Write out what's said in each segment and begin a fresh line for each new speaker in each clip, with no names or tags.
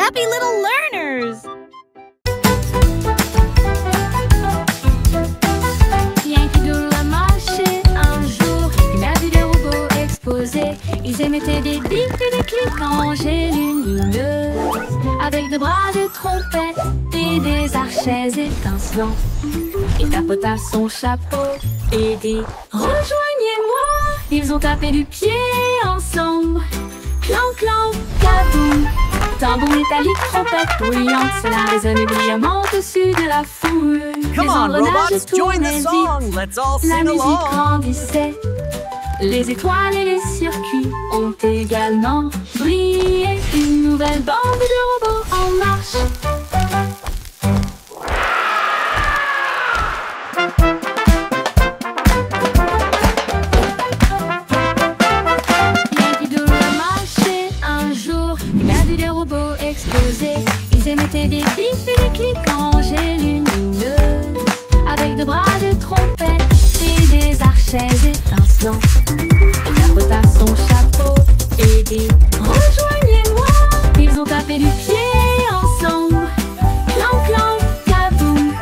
happy little learners!
Bien qu'il doit marcher un jour, il a vu des robots exposés. Ils émettaient des bips et des clics en jets lumineuses, avec des bras de trompette et des archets étincelants. Il tapota son chapeau et dit: rejoignez-moi! Ils ont tapé du pied ensemble. Clan, clan, kaboum! Tambour métallique, trompette bruyante, cela résonnait brillamment au-dessus de la foule.
Come on, robots, join the song! Let's all
La
sing
musique
along!
grandissait. Les étoiles et les circuits ont également brillé. Une nouvelle bande de robots en marche. Ils émettaient des bips et des clics en jets lumineuses, avec des bras de trompette et des archets étincelants. Il tapota son chapeau et dit: rejoignez-moi! Ils ont tapé du pied ensemble. Clan, clan, kaboum!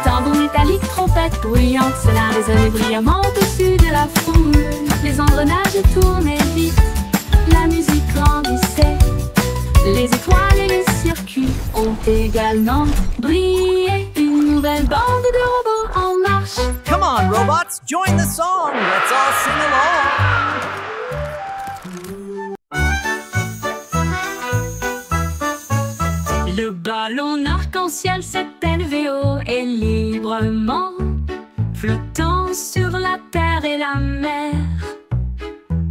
Tambour métallique, trompette bruyante, cela résonnait brillamment au-dessus de la foule. Les engrenages tournaient vite, la musique grandissait. Les étoiles et les circuits ont également brillé. Une nouvelle bande de robots en marche.
Come on, robots, join the song! Let's all sing along!
Le ballon arc-en-ciel s'est élevé haut et librement, flottant sur la terre et la mer.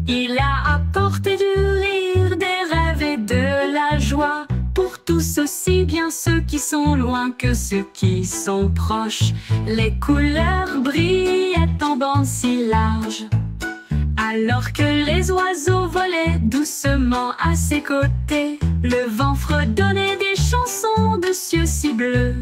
Il a apporté du rire, des rêves et de la joie pour tous, aussi bien ceux qui sont loin que ceux qui sont proches. Les couleurs brillaient en bandes si larges, alors que les oiseaux volaient doucement à ses côtés. Le vent fredonnait des chansons de cieux si bleus,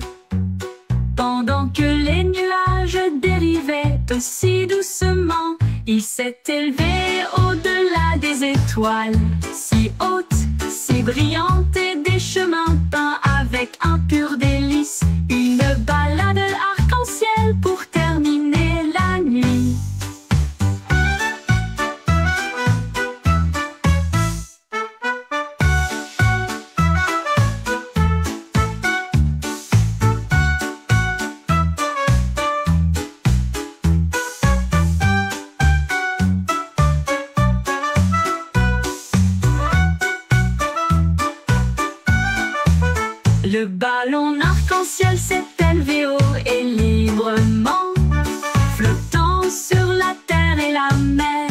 pendant que les nuages dérivaient aussi doucement. Il s'est élevé au-delà des étoiles, si hautes, si brillantes, et des chemins peints avec un pur délice. Une balade arc-en-ciel pour terminer la nuit. Le ballon arc-en-ciel s'est élevé haut et librement, flottant sur la terre et la mer.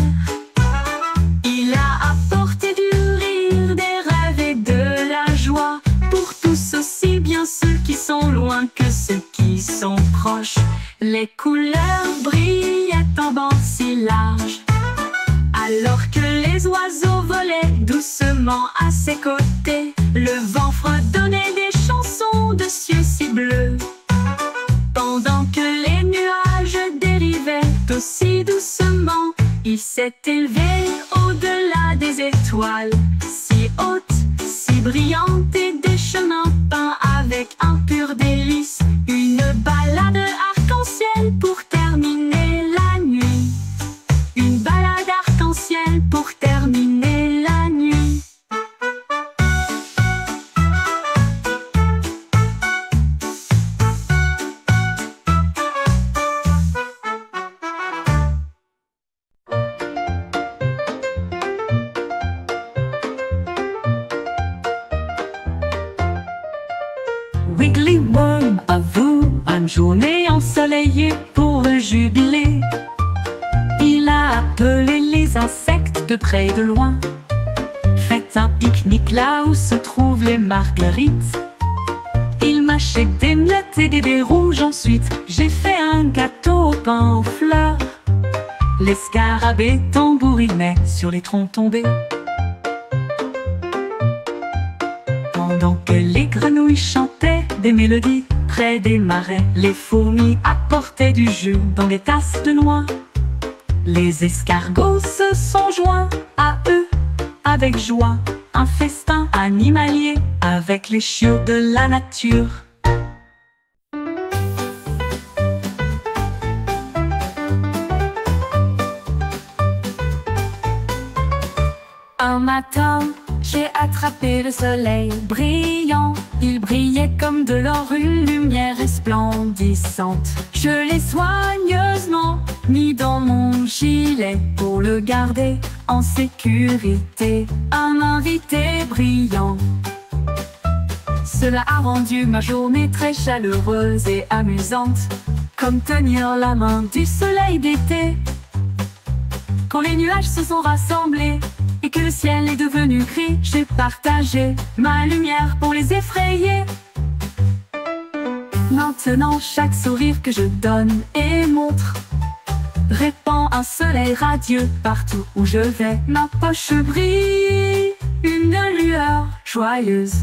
Il a apporté du rire, des rêves et de la joie pour tous, aussi bien ceux qui sont loin que ceux qui sont proches. Les couleurs brillaient en bandes si larges, alors que les oiseaux volaient doucement à ses côtés. Le vent fredonnait des chansons de cieux si bleus, pendant que les nuages dérivaient aussi doucement. Il s'est élevé au-delà des étoiles, si hautes, si brillantes, et des chemins peints avec un pur délice. Une balade arc-en-ciel pour terminer la nuit. Une balade arc-en-ciel pour terminer la nuit.
Wiggly Worm, à vous, une journée ensoleillée pour le jubilé. Il a appelé les insectes de près et de loin. Faites un pique-nique là où se trouvent les marguerites. Il mâchait des miettes et des baies rouges. Ensuite, j'ai fait un gâteau au pain aux fleurs. Les scarabées tambourinaient sur les troncs tombés, pendant que les grenouilles chantaient des mélodies près des marais. Les fourmis apportaient du jus dans des tasses de noix. Les escargots se sont joints à eux avec joie. un festin animalier avec les chiots de la nature. Un matin, j'ai attrapé le soleil brillant. Il brillait comme de l'or, une lumière resplendissante. Je l'ai soigneusement mis dans mon gilet pour le garder en sécurité. Un invité brillant. Cela a rendu ma journée très chaleureuse et amusante, comme tenir la main du soleil d'été. Quand les nuages se sont rassemblés et que le ciel est devenu gris, j'ai partagé ma lumière pour les effrayer. Maintenant, chaque sourire que je donne et montre répand un soleil radieux partout où je vais. Ma poche brille, une lueur joyeuse.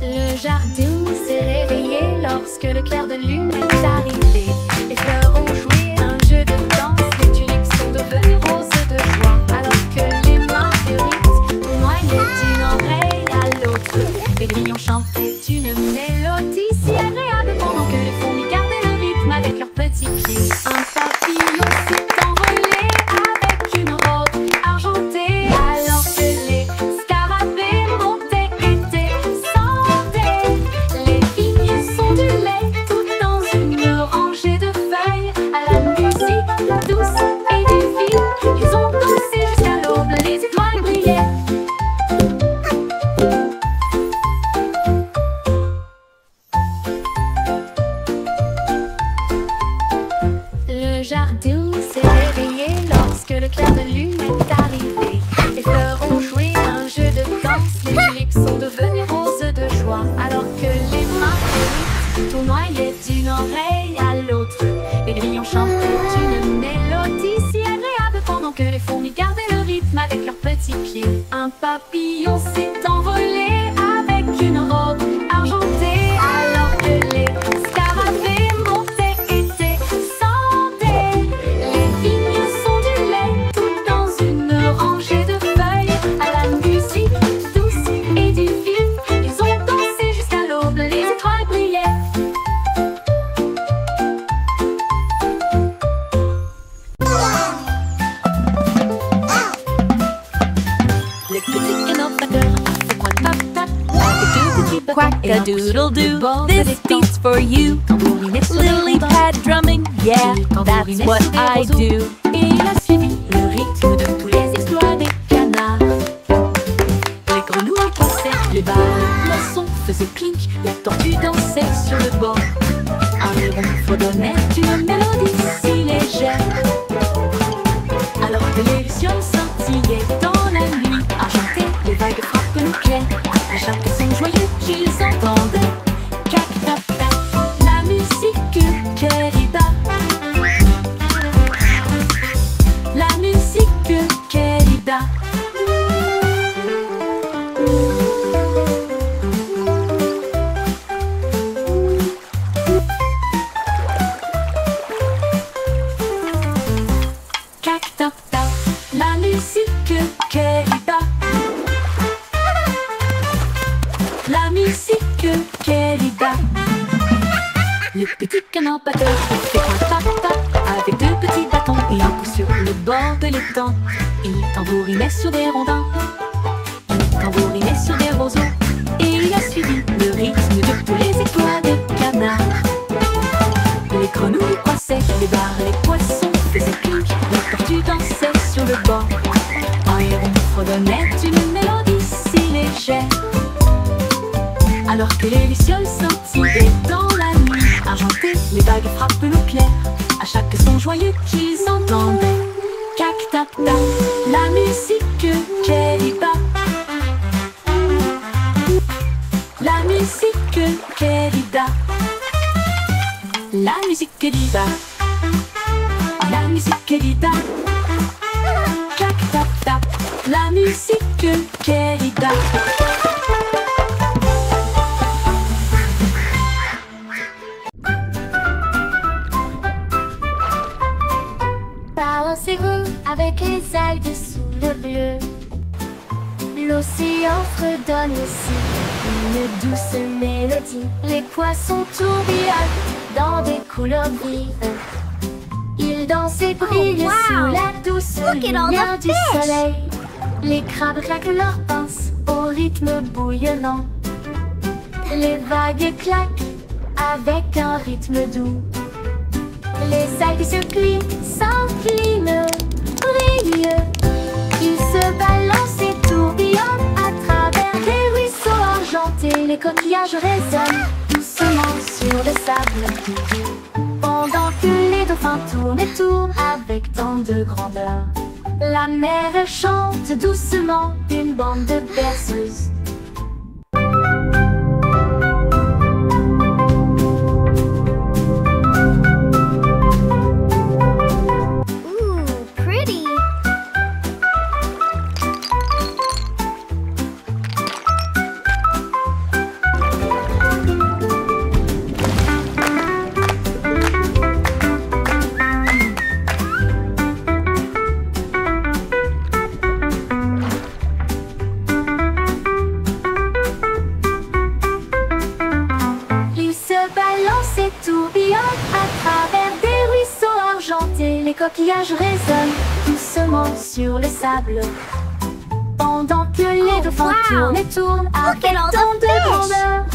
Le jardin s'est réveillé lorsque le clair de lune est arrivé. Les fleurs ont joué un jeu de danse, les tulipes sont devenues roses de joie, alors que les marguerites noyaient d'une oreille à l'autre. Les grillons chantaient une mélodie si agréable pendant que les fourmis gardaient le rythme avec leurs petits pieds. Un papillon s'est envolé avec une robe argentée, alors que les scarabées montaient et descendaient. Les vignes sont du lait tout dans une rangée de feuilles, à la musique douce et divine. Ils ont dansé jusqu'à l'aube, les étoiles brillaient. Le jardin s'est réveillé lorsque le clair de lune est arrivé. Les fleurs ont joué un jeu de danse, les tulipes sont devenues roses de joie, alors que les marguerites tournoyaient d'une oreille à l'autre. Les grillons chantaient une mélodie si agréable pendant que les fourmis gardaient le rythme avec leurs petits pieds. Un papillon s'est envolé avec une robe argentée, alors que les scarabées montaient et descendaient. Les vignes sont du lait tout dans une rangée de feuilles, à la musique douce et divine. Ils ont dansé jusqu'à l'aube, les étoiles brillaient. Les petits innovateurs fait quoi tap tap avec deux petits bâtons et un pouce sur le bord de
This
l'étang.
beat's for you.
Tambourinet sur les
Lily
rondins.
pad drumming, yeah, that's what I do.
Et il a suivi le rythme de tous les exploits des canards. Les grenouilles passaient, les balles, le poisson faisait clink, les tortues dansaient sur le bord. Un héron fredonnait une mélodie si légère, alors que les lucioles scintillaient dans la nuit argentée. Les vagues frappent nos clés, à chaque son joyeux qu'ils entendent. Cac tap tap, la musique querida. La musique querida. Cac tap tap, la musique querida. La musique querida. Le petit canard batteur fait un tap tap avec deux petits bâtons et un pouce sur le bord de l'étang. Il tambourinait sur des rondins, il tambourinait sur des roseaux, et il a suivi le rythme de tous les étoiles de canard. Les grenouilles passaient, les barres, les poissons faisaient clink, les tortues dansaient sur le bord. Un héron fredonnait une mélodie si légère, alors que les lucioles scintillaient dans la nuit argentée. Les vagues frappent nos pierres, à chaque son joyeux qu'ils entendaient. Cac tap tap, la musique querida. La musique querida. La musique querida. La musique querida. Cac tap tap, la musique querida.
avec les algues sous le bleu. L'océan fredonne aussi une douce mélodie. Les poissons tourbillonnent dans des couleurs vives. Ils dansent et brillent sous la douce lumière du soleil. Les crabes claquent leurs pinces au rythme bouillonnant. Les vagues claquent avec un rythme doux. Les algues se plient, s'inclinent, brillent. Ils se balancent et tourbillonnent à travers des ruisseaux argentés. Les coquillages résonnent doucement sur le sable, pendant que les dauphins tournent et tournent avec tant de grandeur. La mer chante doucement une bande de berceuses. Les coquillages résonnent doucement sur le sable, pendant que les dauphins tournent et tournent avec tant de grandeur.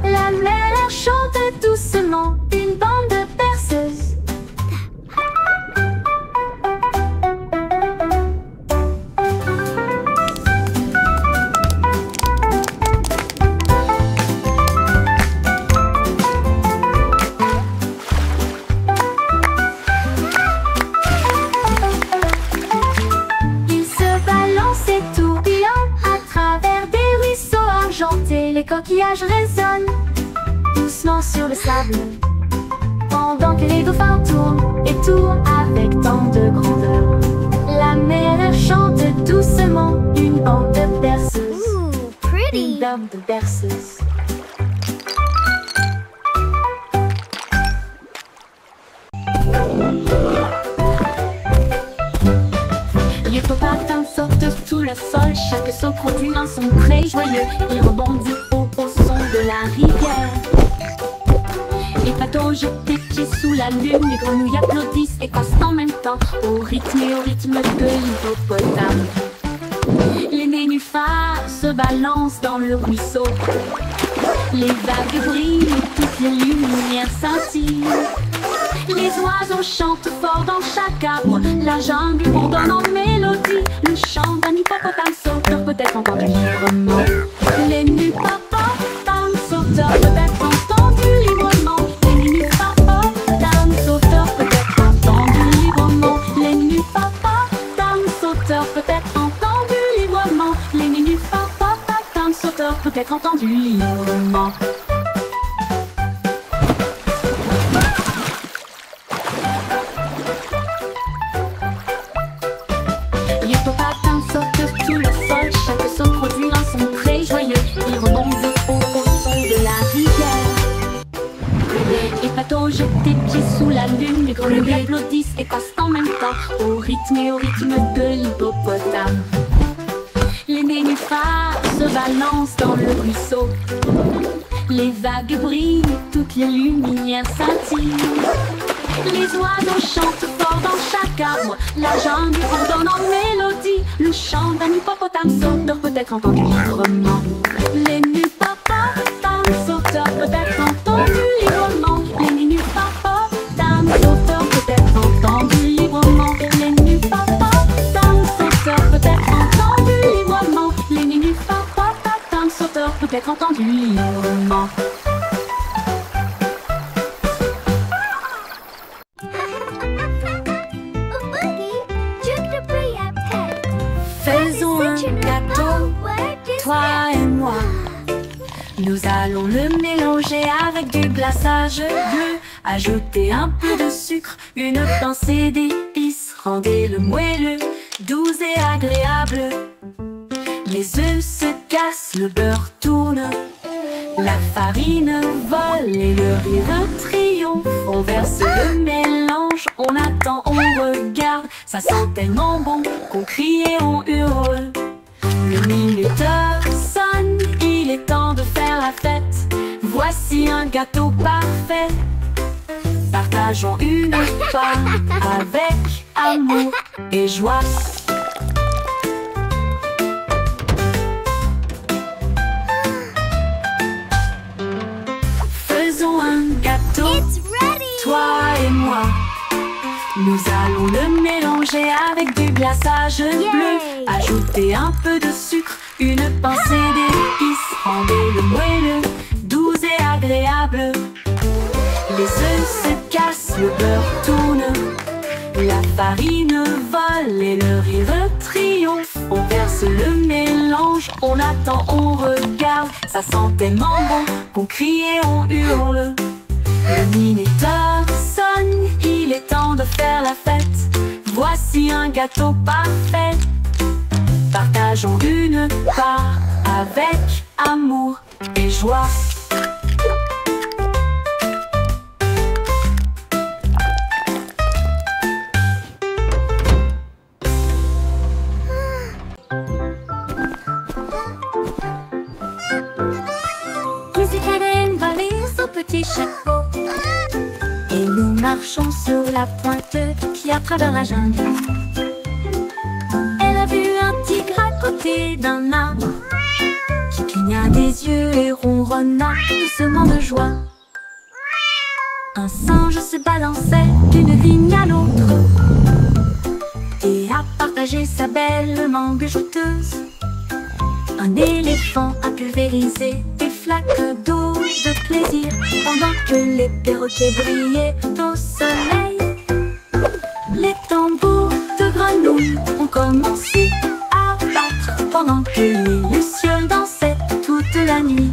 La mer chante doucement une bande de berceuses. Les coquillages résonnent doucement sur le sable, pendant que les dauphins tournent et tournent avec tant de grandeur. La mer chante doucement une bande de berceuses. Une bande de berceuses. L'hippopotame saute sous le sol, chaque saut produit un son très joyeux. Il rebondit au son de la rivière. Les bateaux jettent des pieds sous la lune, les grenouilles applaudissent et passent en même temps au rythme de l'hippopotame. Les nénuphars se balancent dans le ruisseau. Les vagues brillent et toutes les lumières scintillent. Les oiseaux chantent fort dans chaque arbre, la jungle bourdonne en mélodie. Le chant d'un hippopotame sauteur peut être entendu librement. Les hippopotames sauteurs peut être entendu librement. Les hippopotames sauteurs peut être entendu librement. Les hippopotames sauteurs peut être entendu librement. Les hippopotames sauteurs peut être entendu librement. L'hippopotame saute sous le sol, chaque saut produit un son très joyeux. Il rebondit au son de la rivière. Les bateaux jettent des pieds sous la lune, les grenouilles applaudissent et passent en même temps au rythme de l'hippopotame. Les nénuphars se balancent dans le ruisseau. Les vagues brillent, toutes les lumières scintillent. Les oiseaux chantent fort dans chaque arbre, la jungle bourdonne en mélodie. Le chant d'un hippopotame sauteur peut être entendu librement. Les hippopotames sauteurs peut être entendu librement. Les hippopotames sauteurs peut être entendu librement. Les hippopotames sauteurs peut être entendu librement. Les hippopotames sauteurs peut être entendu librement. Faisons un gâteau, toi et moi. Nous allons le mélanger avec du glaçage bleu. Ajouter un peu de sucre, une pincée d'épices. Rendez-le moelleux, doux et agréable. Les œufs se cassent, le beurre tourne. La farine vole et le rire triomphe. On verse le mélange
On attend, on regarde, ça sent tellement bon qu'on crie et on hurle. Le minuteur sonne, il est temps de faire la fête. Voici un gâteau parfait. Partageons une part avec amour et joie. Faisons un gâteau, toi et moi. Nous allons le mélanger avec du glaçage bleu. Ajouter un peu de sucre, une pincée d'épices. Rendez-le moelleux, doux et agréable. Les œufs se cassent, le beurre tourne, la farine vole et le rire triomphe. On verse le mélange, on attend, on regarde, ça sent tellement bon qu'on crie et on hurle. Le minuteur sonne, il est temps de faire la fête. Voici un gâteau parfait. Partageons une part avec amour et joie.
Petit chapeau et nous marchons sur la pointe qui à travers la jungle. Elle a vu un tigre à côté d'un arbre qui cligna des yeux et ronronna doucement de joie. Un singe se balançait d'une vigne à l'autre et a partagé sa belle mangue jouteuse. Un éléphant a pulvérisé des flaques d'eau de plaisir pendant que les perroquets brillaient au soleil. Les tambours de grenouilles ont commencé à battre pendant que les lucioles dansaient toute la nuit.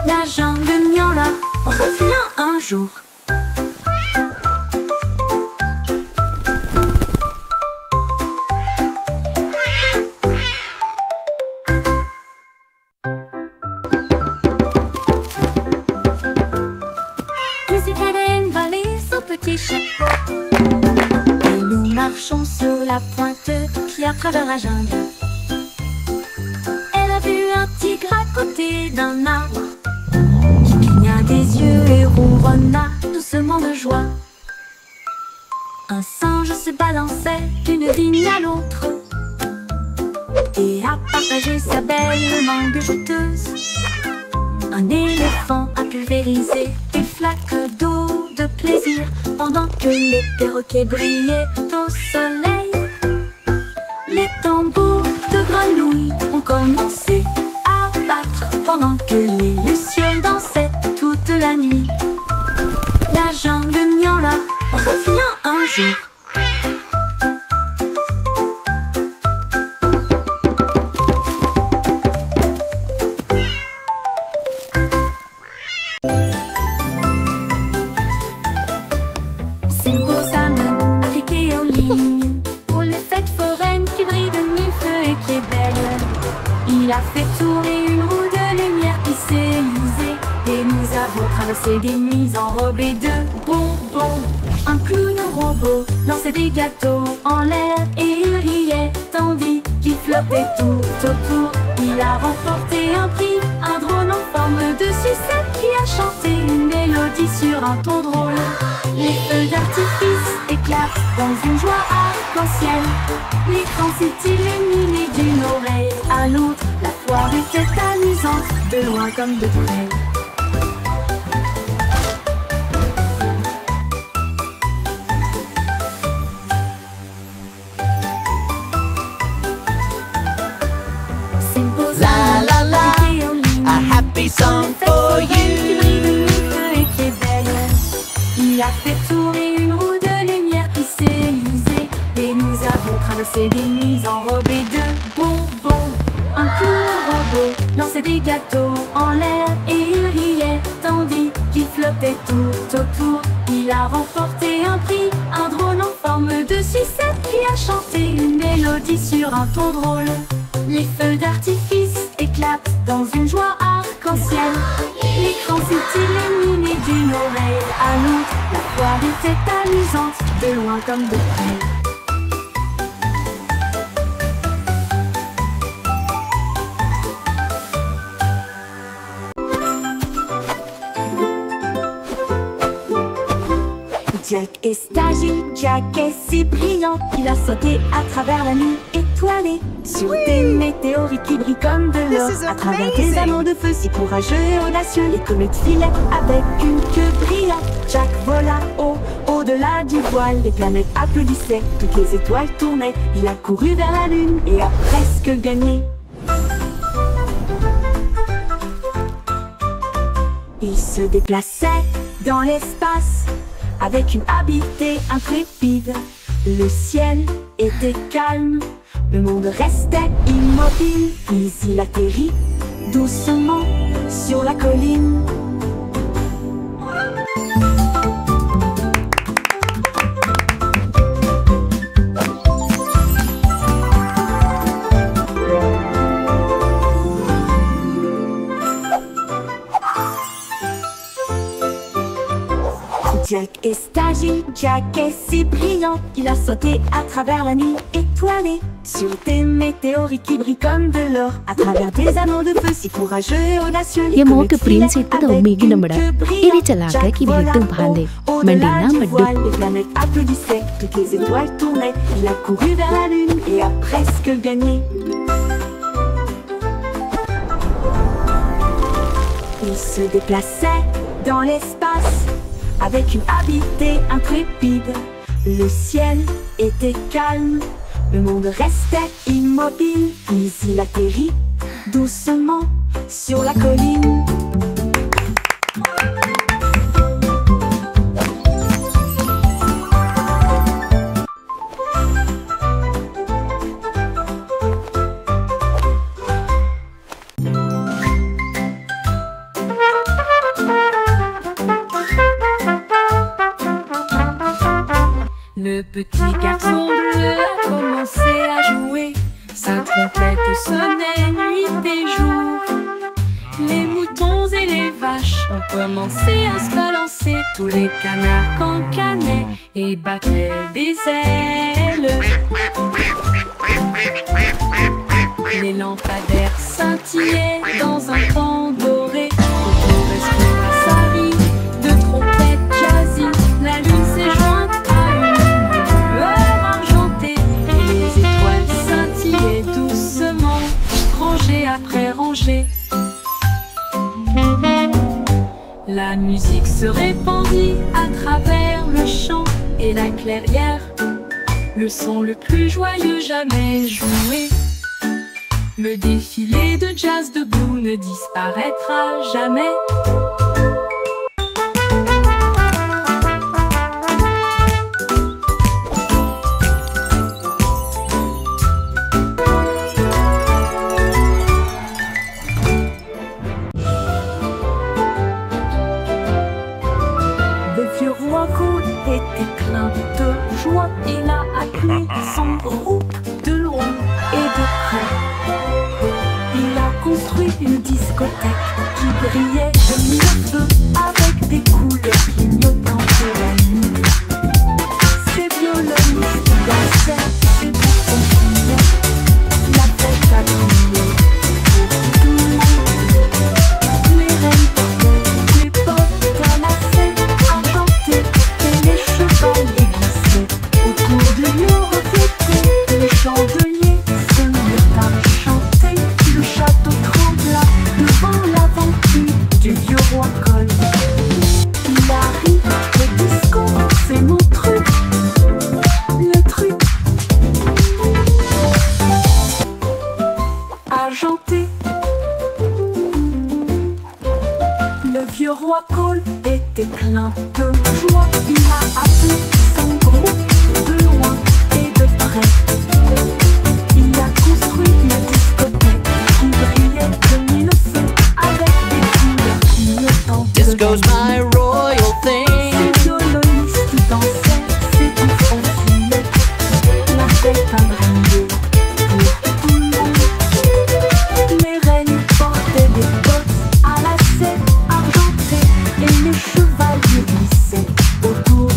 La jungle miaula revient un jour. Petit chapeau et nous marchons sur la pointe qui à travers la jungle. Elle a vu un tigre à côté d'un arbre qui cligna des yeux et ronronna doucement de joie. Un singe se balançait d'une vigne à l'autre et a partagé sa belle mangue jouteuse. Un éléphant a pulvérisé des flaques d'eau de plaisir pendant que les perroquets brillaient au soleil. Les tambours de grenouilles ont commencé à battre pendant que les lucioles dansaient toute la nuit. La jungle miaula revient un jour. Il a fait tourner une roue de lumière qui s'est usée et nous avons traversé des nuits enrobées de bonbons. Un clown robot lançait des gâteaux en l'air et il riait tandis qu'il flottait tout autour. Il a remporté un prix, un drone en forme de sucette qui a chanté une mélodie sur un ton drôle. Les feux d'artifice éclatent dans une joie arc-en-ciel. L'écran s'est illuminé d'une oreille à l'autre. La foire était amusante, de loin comme de près.
La la la, a happy song for you.
Il a fait tourner une roue de lumière qui s'est usée et nous avons traversé des nuits enrobées de bonbons. Un clown robot lançait des gâteaux en l'air et il riait tandis qu'il flottait tout autour. Il a remporté un prix, un drone en forme de sucette qui a chanté une mélodie sur un ton drôle. Les feux d'artifice éclatent dans une joie arc-en-ciel. L'écran s'est illuminé d'une oreille à l'autre. La
l'histoire était amusante, de loin comme de près. Jack est agile, Jack est si brillant, il a sauté à travers la nuit étoilée, sur des météorites qui brillent comme de l'or, à travers des anneaux de feu si courageux et audacieux. Les comètes filaient avec une queue brillante. Jack vola au-delà du voile, les planètes applaudissaient, toutes les étoiles tournaient. Il a couru vers la lune et a presque gagné. Il se déplaçait dans l'espace avec une habileté intrépide. Le ciel était calme, le monde restait immobile. Puis il atterrit doucement sur la colline. Jack est agile, Jack est si brillant, il a sauté à travers la nuit étoilée, sur des météorites qui brillent comme de l'or, à travers des anneaux de feu si courageux et audacieux.
ये मौके के प्रिंस इतना तो उम्मीद न बड़ा इरी चला के कि भीतुं भांदे मंडीना मड्डू
Les planètes applaudissaient, toutes les étoiles tournaient. Il a couru vers la lune et a presque gagné. Il se déplaçait dans l'espace avec une habileté intrépide. Le ciel était calme, le monde restait immobile. Puis il atterrit doucement sur la colline.
Le petit garçon bleu a commencé à jouer. Sa trompette sonnait nuit et jour. Les moutons et les vaches ont commencé à se balancer. Tous les canards cancanaient et battaient des ailes. Les lampadaires scintillaient dans un camp doré. Autour respira sa vie de trompette jazzy. La lune s'est jointe à une lueur argentée et les étoiles scintillaient doucement, rangée après rangée. La musique se répandit à travers le champ et la clairière, le son le plus joyeux jamais joué. Le défilé de jazz debout ne disparaîtra jamais.
Le vieux roi Cool était plein de joie. Il a appelé son groupe de loin et de près. Il a construit une discothèque qui brillait de mille feux avec des couleurs clignotantes de la nuit. Ses violonistes dansaient, ses boutons criaient, la fête a brillé pour tout le monde. Les reines portaient des bottes ramassées, argentées, et les chevaliers glissaient autour du lieu reflété. Les chandeliers se mirent à chanter, le château trembla devant l'aventure du vieux roi Cole. Il arrive, le disco, c'est mon truc, le truc argenté. Le vieux roi Cole était plein de joie. Il a appelé son groupe de loin et de près. Il a construit une discothèque qui brillait de mille feux avec des couleurs clignotantes.
Disco's my royal thing.
Ses violonistes dansaient, ses bouffons fumaient. La fête a brillé pour tout le monde. Les reines portaient des bottes à lacets argentés et les chevaliers glissaient autour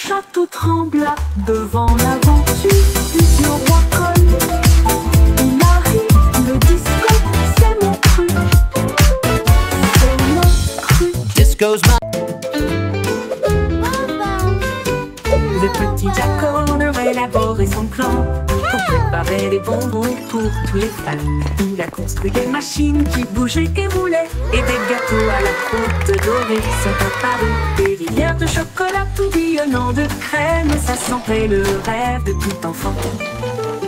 château trembla devant l'aventure du vieux roi Cole. Il arrive, le disco, c'est mon cru. C'est mon cru.
Disco's my.
Le petit Jack Horner a élaboré son plan pour préparer les bonbons pour tous les fans. Il a construit des machines qui bougeaient et roulaient, et des gâteaux à la croûte dorée sont apparus. Des rivières de chocolat tourbillonnant de crème, ça sentait le rêve de tout enfant.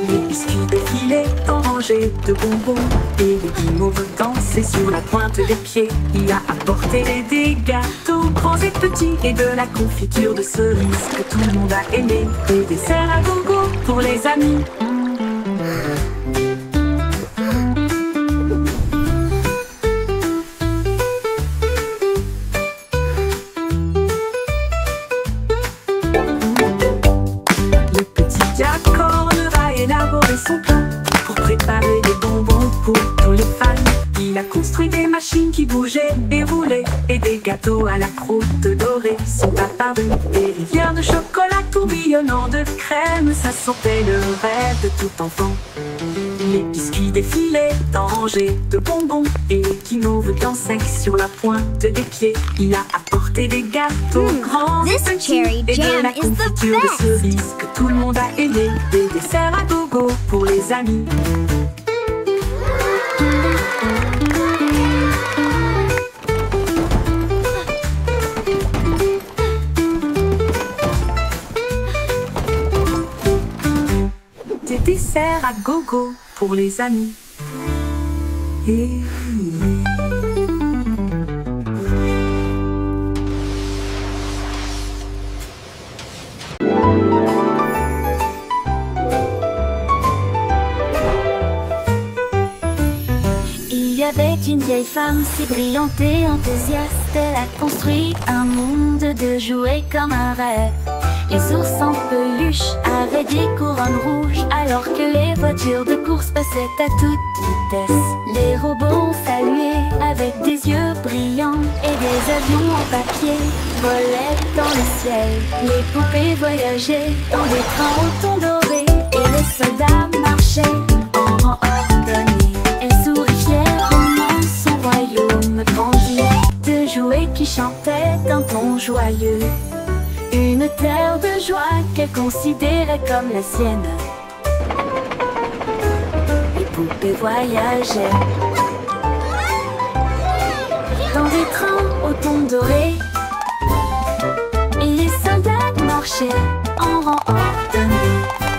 Les biscuits défilaient en rangées de bonbons, et les guimauves dansaient sur la pointe des pieds. Il a apporté des gâteaux grands et petits, et de la confiture de cerises que tout le monde a aimé. Des desserts à gogo pour les amis. Le petit Jack Horner a élaboré son plan pour préparer des bonbons pour tous les fans. Il a construit des machines qui bougeaient et roulaient, et des gâteaux à la croûte dorée sont apparus. Des rivières de chocolat tourbillonnant de crème, ça sentait le rêve de tout enfant. Les biscuits défilaient en rangées de bonbons, et les guimauves dansaient sur la pointe des pieds. Il a apporté des gâteaux grands et
This
petits,
cherry
et de
jam
la
is the
confiture de
best.
cerises que tout le monde a aimé. Des desserts à gogo pour les amis. Des desserts à gogo pour les amis. Et...
Il y avait une vieille femme si brillante et enthousiaste. Elle a construit un monde de jouets comme un rêve. Les ours en peluche avaient des couronnes rouges, alors que les voitures de course passaient à toute vitesse. Les robots saluaient avec des yeux brillants, et des avions en papier volaient dans le ciel. Les poupées voyageaient dans des trains au ton doré, et les soldats marchaient en rang ordonné. Elle sourit fièrement, son royaume grandit, de jouets qui chantaient d'un ton joyeux. Une terre de joie qu'elle considérait comme la sienne. Les poupées voyageaient dans des trains au ton doré, et les soldats marchaient en rang ordonné.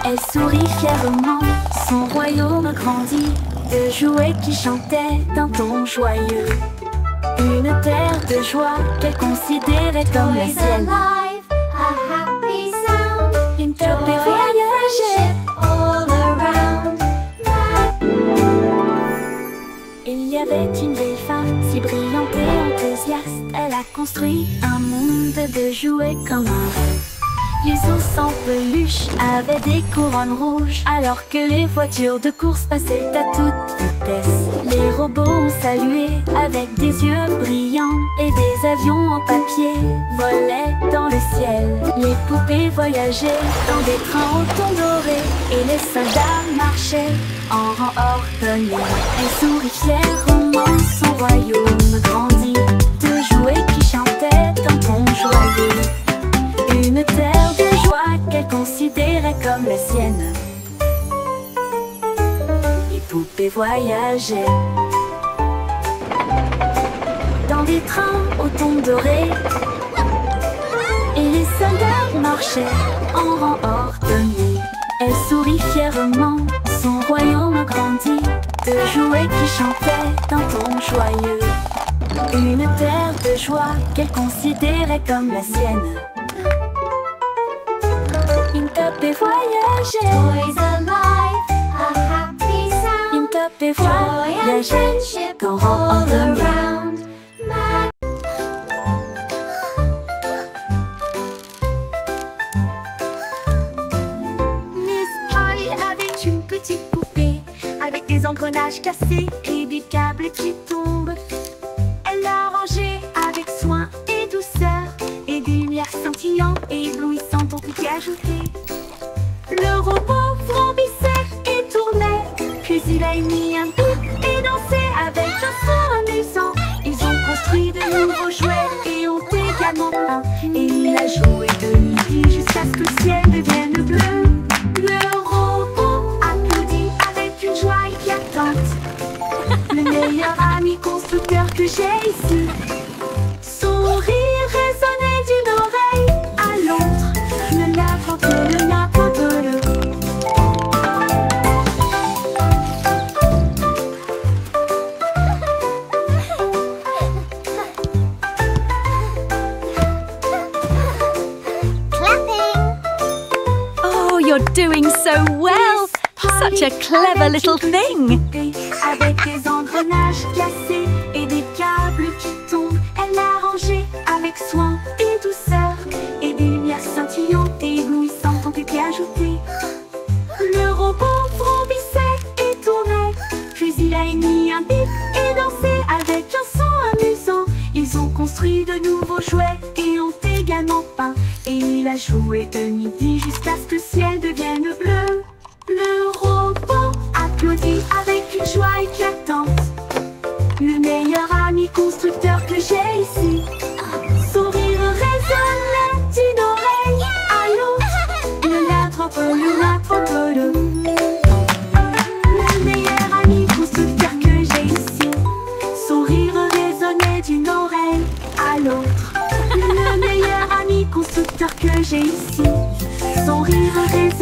Elle sourit fièrement, son royaume grandit, de jouets qui chantaient d'un ton joyeux. Une terre de joie qu'elle considérait comme la sienne. Une poupée voyageait all around. Il y avait une vieille femme si brillante et enthousiaste. Elle a construit un monde de jouets comme un rêve. Les ours en peluche avaient des couronnes rouges, alors que les voitures de course passaient à toute vitesse. Les robots ont salué avec des yeux brillants, et des avions en papier volaient dans le ciel. Les poupées voyageaient dans des trains au ton doré, et les soldats marchaient en rang ordonné. Elle sourit fièrement, son royaume grandit, de jouets qui chantaient d'un ton joyeux. Une terre de joie qu'elle considérait comme la sienne. Les poupées voyageaient dans des trains au ton doré, et les soldats marchaient en rang ordonné. Elle sourit fièrement, son royaume grandit, de jouets qui chantaient d'un ton joyeux. Une terre de joie qu'elle considérait comme la sienne. Une poupée voyageait,
Toys alive, a happy sound.
une poupée
Joy and
voyageait
friendship
dans rang
all
ordonné.
around.
Miss Polly avait une petite poupée avec des engrenages cassés et des câbles qui tombent. Elle l'a rangée avec soin et douceur, et des lumières scintillantes et éblouissantes ont ajouter. Le robot vrombissait et tournait, puis il a émis un bip et dansé avec un son amusant. Ils ont construit de nouveaux jouets et ont également peint. Et il a joué de midi jusqu'à ce que le ciel devienne bleu. Le robot applaudit avec une joie éclatante. Le meilleur ami constructeur que j'ai ici. Son rire résonnait d'une oreille à l'autre. Le n'importe le n'importe le.
Oh, you're doing so well. Such a clever little thing.
Avec des engrenages cassés et des câbles qui tombent, elle l'a rangé avec soin et douceur. Et des lumières scintillantes et éblouissantes ont été ajoutées. Le robot vrombissait et tournait, puis il a émis un bip et dansé avec un son amusant. Ils ont construit de nouveaux jouets et ont également peint. Et il a joué de midi jusqu'à ce que le ciel devienne bleu. Le robot applaudit avec une joie éclatante. Le meilleur ami constructeur que j'ai ici. Son rire résonnait d'une oreille à l'autre. Le meilleur ami constructeur que j'ai ici. Son rire résonnait d'une oreille à l'autre. Le meilleur ami constructeur que j'ai ici. Son rire résonnait